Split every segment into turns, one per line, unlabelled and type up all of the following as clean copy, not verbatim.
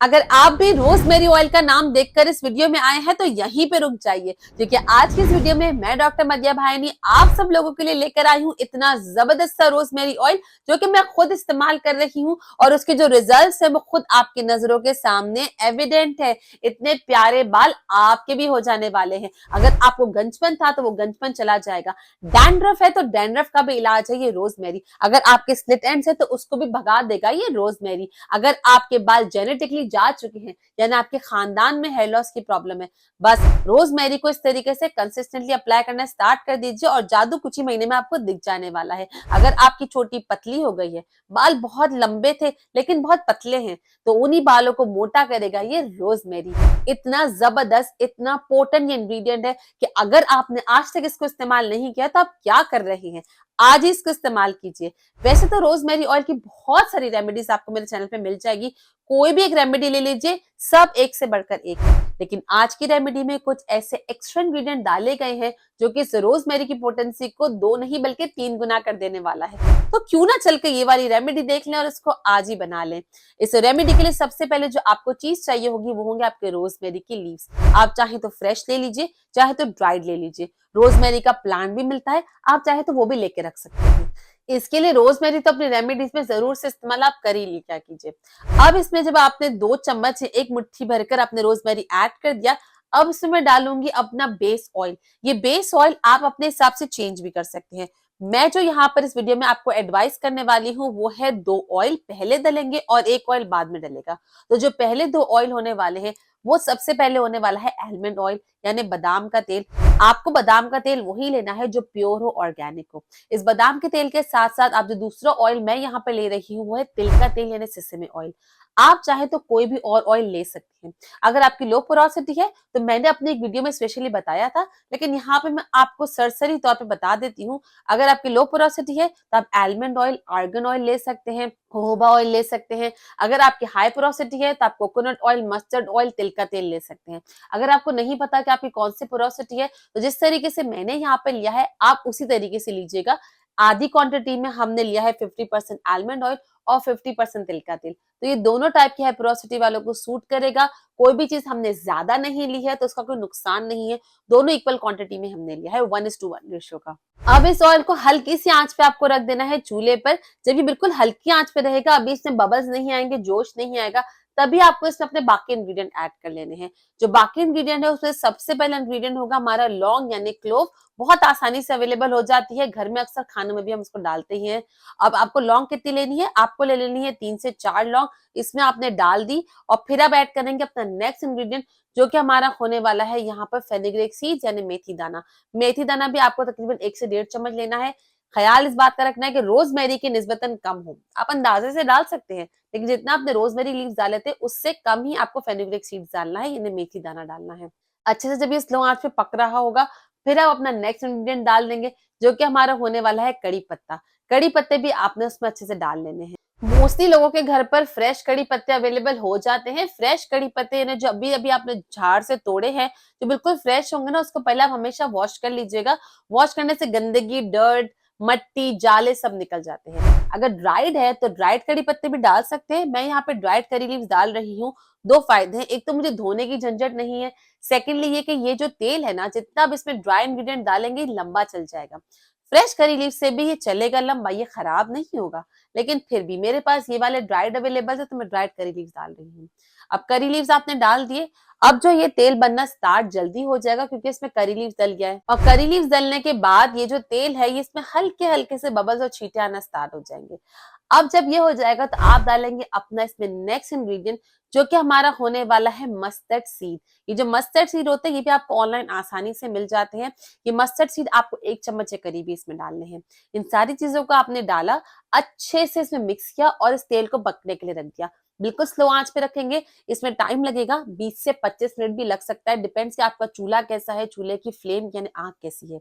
अगर आप भी रोजमेरी ऑयल का नाम देखकर इस वीडियो में आए हैं तो यहीं पे रुक जाइए, क्योंकि आज की इस वीडियो में मैं डॉक्टर मदिया भाईनी आप सब लोगों के लिए लेकर आई हूँ इतना जबरदस्त सा रोजमेरी ऑयल जो कि मैं खुद इस्तेमाल कर रही हूँ और उसके जो रिजल्ट्स है वो खुद आपकी नजरों के सामने एविडेंट है। इतने प्यारे बाल आपके भी हो जाने वाले हैं। अगर आपको गंजपन था तो वो गंजपन चला जाएगा, डैंड्रफ है तो डैंड्रफ का भी इलाज है ये रोजमेरी, अगर आपके स्प्लिट एंड्स है तो उसको भी भगा देगा ये रोजमेरी, अगर आपके बाल जेनेटिकली जा चुके हैं यानी आपके खानदान में हेयर लॉस की प्रॉब्लम है, बस रोजमेरी को इस तरीके से कंसिस्टेंटली अप्लाई करना स्टार्ट कर दीजिए और जादू कुछ ही महीने में आपको दिख जाने वाला है। अगर आपकी चोटी पतली हो गई है, बाल बहुत लंबे थे लेकिन बहुत पतले हैं, तो उन्हीं बालों को मोटा करेगा ये रोजमेरी। इतना जबरदस्त, इतना पोटेंट ये इंग्रेडिएंट है कि अगर आपने आज तक इसको इस्तेमाल नहीं किया तो आप क्या कर रहे हैं, आज ही इसको इस्तेमाल कीजिए। वैसे तो रोजमेरी ऑयल की बहुत सारी रेमेडीज आपको मेरे चैनल पे मिल जाएगी, कोई भी एक रेमेडी ले लीजिए, सब एक से बढ़कर एक है। लेकिन आज की रेमेडी में कुछ ऐसे एक्स्ट्रा इंग्रेडिएंट डाले गए हैं जो कि इस रोजमेरी की पोटेंसी को 2 नहीं बल्कि 3 गुना कर देने वाला है। तो क्यों ना चल के ये वाली रेमेडी देख लें और इसको आज ही बना लें। इस रेमेडी के लिए सबसे पहले जो आपको चीज चाहिए होगी वो होंगे आपके रोजमेरी की लीव्स। आप चाहे तो फ्रेश ले लीजिए, चाहे तो ड्राइड ले लीजिए। रोजमेरी का प्लांट भी मिलता है, आप चाहे तो वो भी लेके रख सकते हैं। इसके लिए रोजमेरी तो अपनी रेमेडीज में जरूर से इस्तेमाल आप कर ही लिया कीजिए। अब इसमें जब आपने 2 चम्मच या 1 मुट्ठी भरकर आपने रोजमेरी ऐड कर दिया, अब इसमें मैं डालूंगी अपना बेस ऑयल। ये बेस ऑयल आप अपने हिसाब से चेंज भी कर सकते हैं। मैं जो यहाँ पर इस वीडियो में आपको एडवाइस करने वाली हूँ वो है 2 ऑयल पहले डलेंगे और 1 ऑयल बाद में डलेगा। तो जो पहले 2 ऑयल होने वाले हैं वो सबसे पहले होने वाला है आलमंड ऑयल यानी बादाम का तेल। आपको बादाम का तेल वही लेना है जो प्योर हो, ऑर्गेनिक हो। इस बादाम के तेल के साथ साथ आप जो दूसरा ऑयल मैं यहाँ पे ले रही हूँ वो है तिल का तेल यानी सेसमे ऑयल। आप चाहे तो कोई भी और ऑयल ले सकते हैं। अगर आपकी लो पोरोसिटी है तो मैंने अपने एक वीडियो में स्पेशली बताया था, लेकिन यहाँ पे मैं आपको सरसरी तौर पे बता देती हूँ। अगर आपकी लो पोरोसिटी है तो आप आलमंड ऑयल, आर्गन ऑयल ले सकते हैं, जोहोबा ऑयल ले सकते हैं। अगर आपकी हाई पोरोसिटी है तो आप कोकोनट ऑयल, मस्टर्ड ऑयल, तिल का तेल ले सकते हैं। अगर आपको नहीं पता कि आपकी कौन सी पोरोसिटी है तो जिस तरीके से मैंने यहाँ पे लिया है आप उसी तरीके से लीजिएगा। आधी क्वांटिटी में हमने लिया है 50% आलमंड ऑयल और 50% तिल का तेल। तो ये दोनों टाइप की हाइपोरोसिटी वालों को सूट करेगा। कोई भी चीज हमने ज्यादा नहीं ली है तो उसका कोई नुकसान नहीं है। दोनों इक्वल क्वांटिटी में हमने लिया है 1:1 रेशियो का। अब इस ऑयल को हल्की सी आंच पे आपको रख देना है चूल्हे पर। जब ये बिल्कुल हल्की आंच पे रहेगा, अभी इसमें बबल्स नहीं आएंगे, जोश नहीं आएगा, तभी आपको इसमें अपने बाकी इंग्रेडिएंट ऐड कर लेने हैं। जो बाकी इंग्रेडिएंट है उसमें सबसे पहला इंग्रेडिएंट होगा हमारा लौंग यानी क्लोव। बहुत आसानी से अवेलेबल हो जाती है, घर में अक्सर खानों में भी हम उसको डालते ही हैं। अब आपको लौंग कितनी लेनी है, आपको ले लेनी है 3 से 4 लौंग। इसमें आपने डाल दी और फिर अब ऐड करेंगे अपना नेक्स्ट इंग्रेडिएंट जो कि हमारा होने वाला है यहाँ पर फेनुग्रीक सीड्स यानी मेथी दाना। मेथी दाना भी आपको तकरीबन 1 से 1.5 चम्मच लेना है। ख्याल इस बात का रखना है कि रोजमेरी के निस्बतन कम हो। आप अंदाजे से डाल सकते हैं, लेकिन जितना आपने रोजमेरी लीव्स डाले थे उससे कम ही आपको फेनुग्रीक सीड्स डालना है यानी मेथी दाना डालना है। अच्छे से जब ये स्लो आंच पे पक रहा होगा फिर आप अपना नेक्स्ट इंग्रेडिएंट डाल देंगे जो कि हमारा होने वाला है कड़ी पत्ता। कड़ी पत्ते भी आपने उसमें अच्छे से डाल लेने हैं। मोस्टली लोगों के घर पर फ्रेश कड़ी पत्ते अवेलेबल हो जाते हैं। फ्रेश कड़ी पत्ते यानी जो अभी अभी आपने झाड़ से तोड़े हैं, जो बिल्कुल फ्रेश होंगे ना, उसको पहले आप हमेशा वॉश कर लीजिएगा। वॉश करने से गंदगी, डर्ट, मट्टी, जाले सब निकल जाते हैं। अगर ड्राइड है तो ड्राइड कड़ी पत्ते भी डाल सकते हैं। मैं यहाँ पे ड्राइड करी लीव्स डाल रही हूँ। 2 फायदे हैं, एक तो मुझे धोने की झंझट नहीं है, सेकेंडली ये कि ये जो तेल है ना, जितना आप इसमें ड्राई इंग्रेडिएंट डालेंगे लंबा चल जाएगा। फ्रेश करी लीव से भी ये चलेगा लंबा, ये खराब नहीं होगा। लेकिन फिर भी मेरे पास ये वाले ड्राइड अवेलेबल है तो मैं ड्राइड करी लीव्स डाल रही हूँ। अब करी लीव्स आपने डाल दिए, अब जो ये तेल बनना स्टार्ट जल्दी हो जाएगा क्योंकि इसमें करी लीव्स डल गया है। और करी लीव्स डलने के बाद ये जो तेल है ये इसमें हल्के हल्के से बबल्स और छींटे आना स्टार्ट हो जाएंगे। अब जब ये हो जाएगा तो आप डालेंगे अपना इसमें नेक्स्ट इंग्रेडिएंट जो कि हमारा होने वाला है मस्टर्ड सीड। ये जो मस्टर्ड सीड होते हैं ये भी आपको ऑनलाइन आसानी से मिल जाते हैं। ये मस्टर्ड सीड आपको 1 चम्मच के करीब इसमें डालने हैं। इन सारी चीजों को आपने डाला, अच्छे से इसमें मिक्स किया और इस तेल को पकने के लिए रख दिया। बिल्कुल स्लो आंच पे रखेंगे, इसमें टाइम लगेगा, 20 से 25 मिनट भी लग सकता है, डिपेंड्स कि आपका चूल्हा कैसा है, चूल्हे की फ्लेम यानी आंच कैसी है।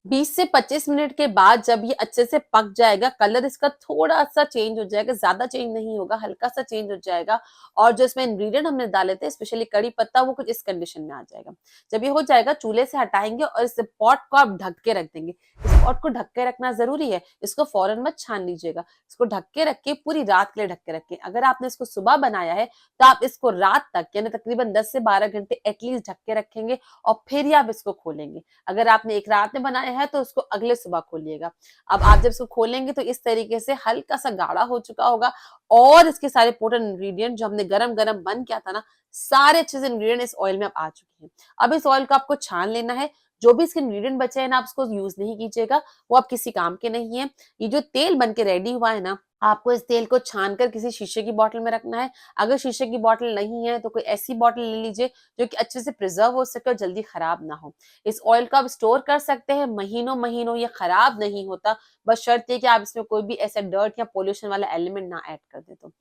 20 से 25 मिनट के बाद जब ये अच्छे से पक जाएगा, कलर इसका थोड़ा सा चेंज हो जाएगा, ज्यादा चेंज नहीं होगा, हल्का सा चेंज हो जाएगा। और जो इसमें इंग्रेडिएंट हमने डाले थे स्पेशली कड़ी पत्ता, वो कुछ इस कंडीशन में आ जाएगा। जब ये हो जाएगा चूल्हे से हटाएंगे और इस पॉट को आप ढक के रख देंगे। इस और को ढक के रखना जरूरी है, इसको फौरन मत छान लीजिएगा। इसको ढक के रखिए, पूरी रात के लिए ढक के रखें। अगर आपने इसको सुबह बनाया है तो आप इसको रात तक यानी तकरीबन 10 से 12 घंटे एटलीस्ट ढक के रखेंगे और फिर ही आप इसको खोलेंगे। अगर आपने एक रात में बनाया है तो उसको अगले सुबह खोलिएगा। अब आप जब इसको खोलेंगे तो इस तरीके से हल्का सा गाढ़ा हो चुका होगा और इसके सारे पोटेंट इंग्रेडिएंट जो हमने गरम गरम बंद किया था ना, सारे अच्छे से इंग्रेडिएंट इस ऑयल में अब आ चुके हैं। अब इस ऑयल को आपको छान लेना है। जो भी इसके इंग्रेडिएंट बचे हैं ना, आप उसको यूज नहीं कीजिएगा, वो आप किसी काम के नहीं है। ये जो तेल बन के रेडी हुआ है ना, आपको इस तेल को छानकर किसी शीशे की बोतल में रखना है। अगर शीशे की बोतल नहीं है तो कोई ऐसी बोतल ले लीजिए जो कि अच्छे से प्रिजर्व हो सके और जल्दी खराब ना हो। इस ऑयल को आप स्टोर कर सकते हैं महीनों महीनों, ये खराब नहीं होता। बस शर्त है कि आप इसमें कोई भी ऐसा डर्ट या पोल्यूशन वाला एलिमेंट ना ऐड कर दे। तो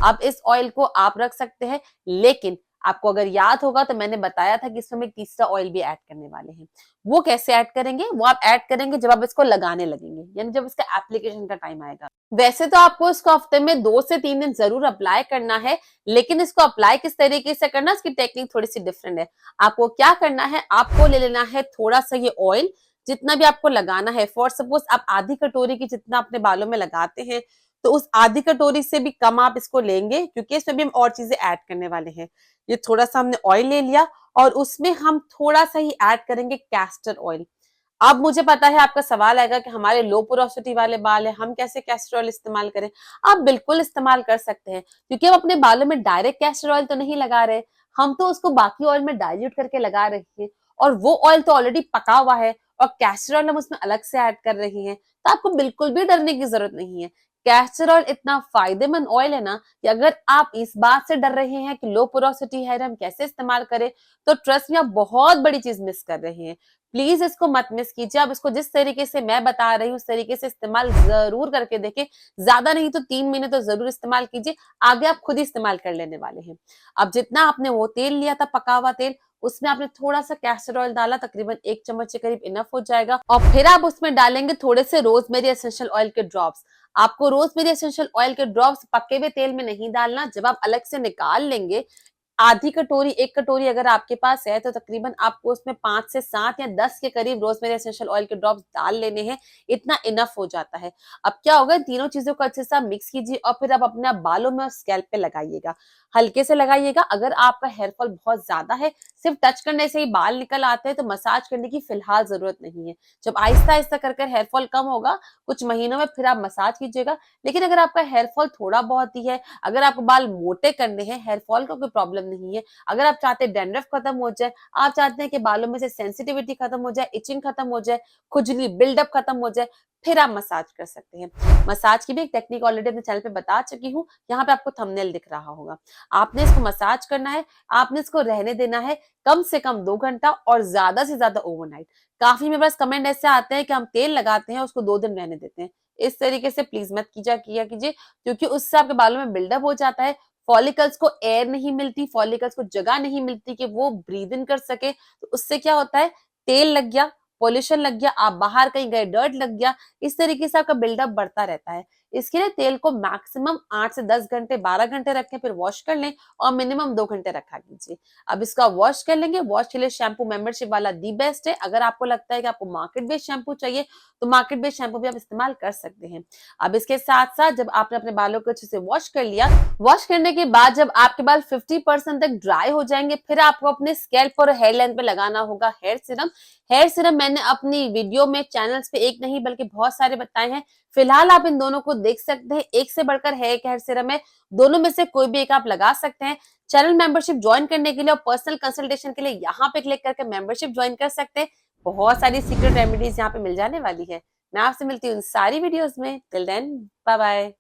अब इस ऑयल को आप रख सकते हैं, लेकिन आपको अगर याद होगा तो मैंने बताया था कि इसमें हम एक तीसरा ऑयल भी ऐड करने वाले हैं। वो कैसे ऐड करेंगे? वो आप ऐड करेंगे जब आप इसको लगाने लगेंगे, यानी जब इसका एप्लीकेशन का टाइम आएगा। वैसे तो आपको इसको हफ्ते में 2 से 3 दिन जरूर अप्लाई करना है, लेकिन इसको अप्लाई किस तरीके से करना, इसकी टेक्निक थोड़ी सी डिफरेंट है। आपको क्या करना है, आपको ले लेना है थोड़ा सा ये ऑयल, जितना भी आपको लगाना है। फॉर सपोज आप आधी कटोरी की जितना अपने बालों में लगाते हैं, तो उस आधी कटोरी से भी कम आप इसको लेंगे, क्योंकि इसमें भी हम और चीजें ऐड करने वाले हैं। ये थोड़ा सा हमने ऑयल ले लिया और उसमें हम थोड़ा सा ही ऐड करेंगे कैस्टर ऑयल। अब मुझे पता है आपका सवाल आएगा कि हमारे लो पोरोसिटी वाले बाल है, हम कैसे कैस्टर ऑयल इस्तेमाल करें? आप बिल्कुल इस्तेमाल कर सकते हैं, क्योंकि हम अपने बालों में डायरेक्ट कैस्टर ऑयल तो नहीं लगा रहे, हम तो उसको बाकी ऑयल में डाइल्यूट करके लगा रहे हैं, और वो ऑयल तो ऑलरेडी पका हुआ है और कैस्टर ऑयल हम उसमें अलग से ऐड कर रहे हैं। तो आपको बिल्कुल भी डरने की जरूरत नहीं है। कैस्टर ऑयल इतना फायदेमंद ऑयल है ना, कि अगर आप इस बात से डर रहे हैं कि लो पोरोसिटी हेयर हम कैसे इस्तेमाल करें, तो ट्रस्ट में आप बहुत बड़ी चीज मिस कर रहे हैं। प्लीज इसको मत मिस कीजिए। आप इसको जिस तरीके से मैं बता रही हूँ उस तरीके से इस्तेमाल जरूर करके देखें। ज्यादा नहीं तो 3 महीने तो जरूर इस्तेमाल कीजिए, आगे आप खुद ही इस्तेमाल कर लेने वाले हैं। अब जितना आपने वो तेल लिया था पका हुआ तेल, उसमें आपने थोड़ा सा कैस्टर ऑयल डाला, तकरीबन 1 चम्मच के करीब इनफ हो जाएगा। और फिर आप उसमें डालेंगे थोड़े से रोजमेरी एसेंशियल ऑयल के ड्रॉप्स। आपको रोजमेरी एसेंशियल ऑयल के ड्रॉप्स पके हुए तेल में नहीं डालना। जब आप अलग से निकाल लेंगे, आधी कटोरी 1 कटोरी अगर आपके पास है, तो तकरीबन आपको उसमें 5 से 7 या 10 के करीब रोजमेरी एसेंशियल ऑयल के ड्रॉप्स डाल लेने हैं। इतना इनफ हो जाता है। अब क्या होगा, तीनों चीजों को अच्छे से मिक्स कीजिए और फिर आप अपने बालों में और स्कैल्प पे लगाइएगा। हल्के से लगाइएगा। अगर आपका हेयर फॉल बहुत ज्यादा है, सिर्फ टच करने से ही बाल निकल आते हैं, तो मसाज करने की फिलहाल जरूरत नहीं है। जब आहिस्ता आहिस्ता कर हेयर फॉल कम होगा कुछ महीनों में, फिर आप मसाज कीजिएगा। लेकिन अगर आपका हेयर फॉल थोड़ा बहुत ही है, अगर आपको बाल मोटे करने हैं, हेयर फॉल का कोई प्रॉब्लम नहीं है, अगर आप चाहते हैं डैंड्रफ खत्म हो जाए, आप चाहते हैं कि बालों में से सेंसिटिविटी खत्म हो जाए, इचिंग खत्म हो जाए, खुजली बिल्डअप खत्म हो जाए, फिर आप मसाज कर सकते हैं। मसाज की भी एक टेक्निक ऑलरेडी अपने चैनल पे बता चुकी हूँ, यहाँ पे आपको थंबनेल दिख रहा होगा। आपने इसको मसाज करना है, आपने इसको रहने देना है कम से कम 2 घंटा और ज्यादा से ज्यादा ओवरनाइट। काफी मेरे पास कमेंट ऐसे आते हैं कि हम तेल लगाते हैं उसको 2 दिन रहने देते हैं। इस तरीके से प्लीज मत किया कीजिए, क्योंकि उससे आपके बालों में बिल्डअप हो जाता है। फॉलिकल्स को एयर नहीं मिलती, फॉलिकल्स को जगह नहीं मिलती कि वो ब्रीद इन कर सके। तो उससे क्या होता है, तेल लग गया, पॉल्यूशन लग गया, आप बाहर कहीं गए डर्ट लग गया, इस तरीके से आपका बिल्डअप बढ़ता रहता है। इसके लिए तेल को मैक्सिमम 8 से 10 घंटे 12 घंटे रखें, फिर वॉश कर लें और मिनिमम 2 घंटे रखा कीजिए। अब इसका वॉश कर लेंगे। वॉश के लिए शैम्पू मेंबरशिप वाला दी बेस्ट है। अगर आपको लगता है कि आपको मार्केट बेस्ड शैम्पू चाहिए, तो मार्केट बेस्ड शैम्पू भी आप इस्तेमाल कर सकते हैं। अब इसके साथ साथ जब आपने अपने बालों को अच्छे से वॉश कर लिया, वॉश करने के बाद जब आपके बाल 50% तक ड्राई हो जाएंगे, फिर आपको अपने स्कैल्प और हेयर लाइन पे लगाना होगा हेयर सीरम। हेयर सीरम मैंने अपनी वीडियो में चैनल्स पे एक नहीं बल्कि बहुत सारे बताए हैं। फिलहाल आप इन दोनों को देख सकते हैं, एक से बढ़कर है एक हेयर सीरम है, दोनों में से कोई भी एक आप लगा सकते हैं। चैनल मेंबरशिप ज्वाइन करने के लिए और पर्सनल कंसल्टेशन के लिए यहाँ पे क्लिक करके मेंबरशिप ज्वाइन कर सकते हैं। बहुत सारी सीक्रेट रेमेडीज यहाँ पे मिल जाने वाली है। मैं आपसे मिलती हूँ इन सारी वीडियोस में। Till then bye bye.